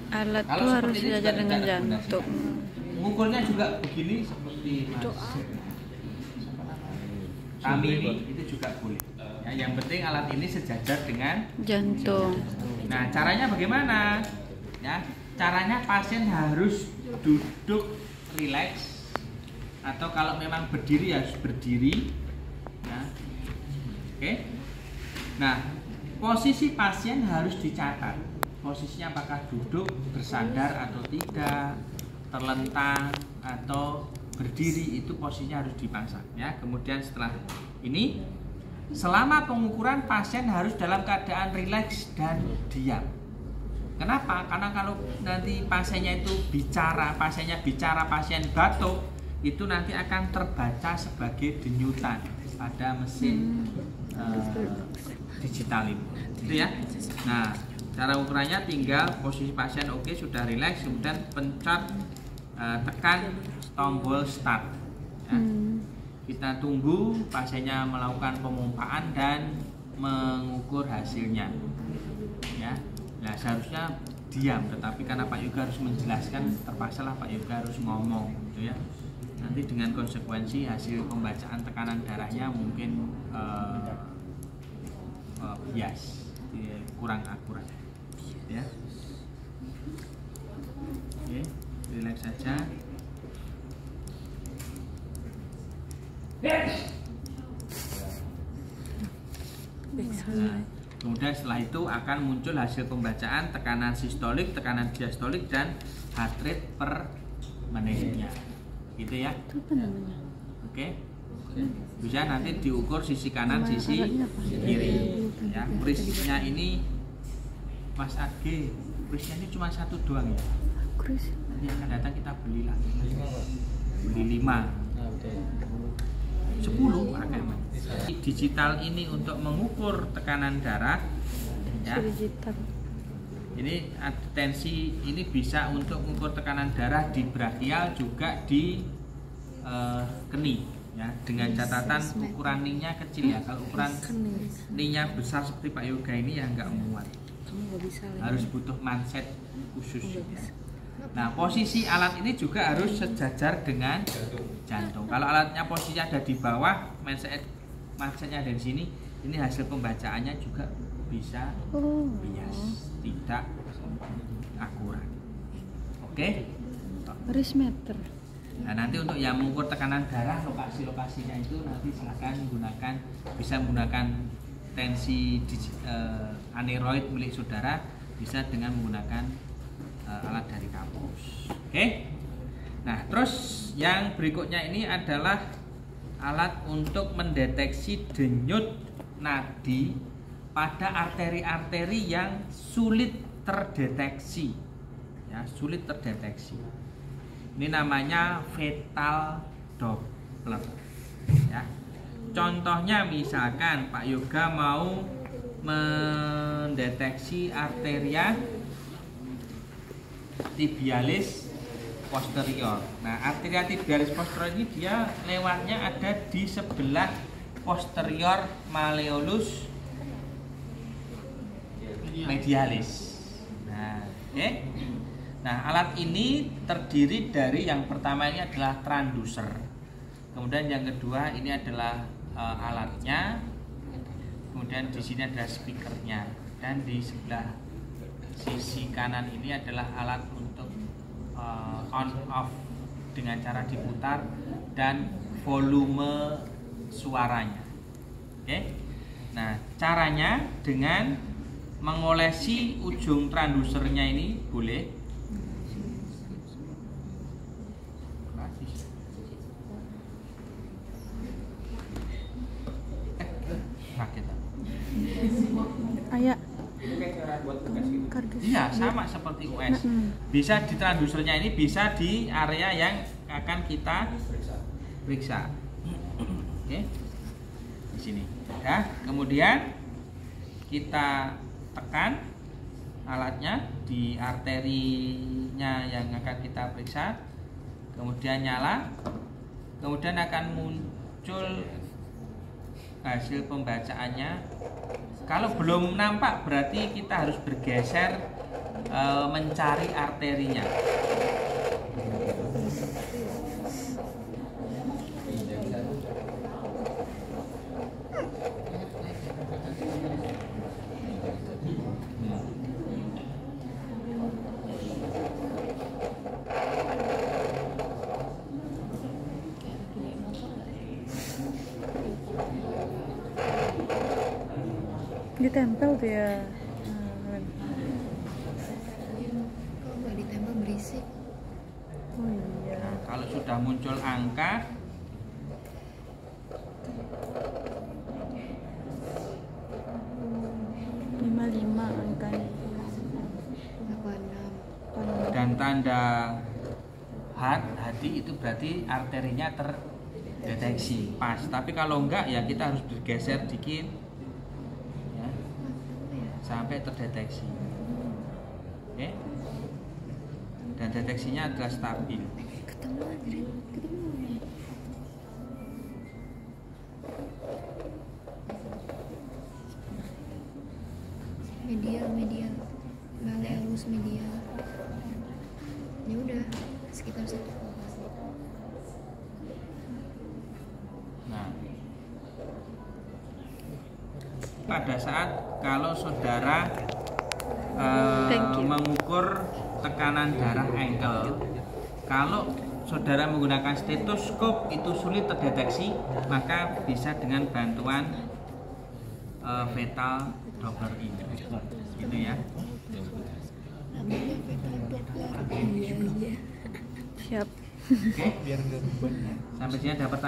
Alat Kalau itu seperti harus ini sejajar juga dengan tidak jantung. Mengukurnya juga begini seperti kami ini itu juga boleh. Ya, yang penting alat ini sejajar dengan Jantung. Nah, caranya bagaimana? Ya, caranya pasien harus duduk rileks atau kalau memang berdiri harus berdiri. Ya. Oke. Nah, posisi pasien harus dicatat. Posisinya apakah duduk, bersandar atau tidak, terlentang atau berdiri, itu posisinya harus dipasang. Ya, kemudian setelah ini, selama pengukuran pasien harus dalam keadaan rileks dan diam. Kenapa? Karena kalau nanti pasiennya itu bicara, pasien batuk, itu nanti akan terbaca sebagai denyutan pada mesin digital ini. Itu ya. Nah, cara ukurannya tinggal posisi pasien oke, sudah rileks, kemudian pencet tekan tombol start. Ya. Kita tunggu pasiennya melakukan pemompaan dan mengukur hasilnya. Ya. Nah, seharusnya diam, tetapi karena Pak Yoga harus menjelaskan, terpaksalah Pak Yoga harus ngomong, gitu ya. Nanti dengan konsekuensi hasil pembacaan tekanan darahnya mungkin bias, kurang akurat, ya. Oke, relax saja. Nah, kemudian setelah itu akan muncul hasil pembacaan tekanan sistolik, tekanan diastolik, dan heart rate per menitnya, gitu ya. Oke, bisa nanti diukur sisi kanan, sisi kiri. Ya, prisnya ini Mas Age, prisnya ini cuma satu doang ya. Nanti akan datang kita beli lagi, beli 5, 10 akan. Digital ini untuk mengukur tekanan darah. Ya. Ini tensi ini bisa untuk mengukur tekanan darah di brachial juga di keni. Ya, dengan catatan ukuran ni-nya kecil ya. Kalau ukuran ni-nya besar seperti Pak Yoga ini ya nggak muat. Harus butuh manset khusus. Ya. Nah, posisi alat ini juga harus sejajar dengan jantung. Kalau alatnya posisinya ada di bawah, mansetnya ada di sini, ini hasil pembacaannya juga bisa bias, tidak akurat. Oke? Rismeter. Nah, nanti untuk yang mengukur tekanan darah, lokasinya itu nanti silakan bisa menggunakan tensi aneroid milik saudara, bisa dengan menggunakan alat dari kampus. Oke? Nah, terus yang berikutnya ini adalah alat untuk mendeteksi denyut nadi pada arteri-arteri yang sulit terdeteksi. Ya, sulit terdeteksi. Ini namanya fetal Doppler. Ya. Contohnya misalkan Pak Yoga mau mendeteksi arteria tibialis posterior. Nah, arteria tibialis posterior ini dia lewatnya ada di sebelah posterior malleolus medialis. Nah, nah, alat ini terdiri dari yang pertama ini adalah transducer. Kemudian yang kedua ini adalah alatnya. Kemudian di sini adalah speakernya, dan di sebelah sisi kanan ini adalah alat untuk on off dengan cara diputar dan volume suaranya. Oke. Nah, caranya dengan mengolesi ujung transducernya ini boleh. Ayah. Iya, sama seperti US. Bisa di transducernya ini bisa di area yang akan kita periksa. Oke. Di sini. Ya, kemudian kita tekan alatnya di arterinya yang akan kita periksa. Kemudian nyala. Kemudian akan muncul hasil pembacaannya. Kalau belum nampak berarti kita harus bergeser mencari arterinya. Ditempel tuh ya. Kalau nggak ditempel berisik. Oh iya. Nah, kalau sudah muncul angka 55 angkanya. 86. dan tanda hati itu berarti arterinya terdeteksi pas. Tapi kalau enggak ya kita harus bergeser dikit ya, sampai terdeteksi. Oke. Dan deteksinya adalah stabil. Ketemu Andri, ketemu. Medial, malleolus medial. Ya udah, sekitar situ. Nah, pada saat kalau saudara Thank you. mengukur tekanan darah ankle, kalau saudara menggunakan stetoskop itu sulit terdeteksi, maka bisa dengan bantuan fetal Doppler ini, gitu ya. Namanya fetal Doppler. Iya. Siap. Oke, sampai sini ada pertanyaan.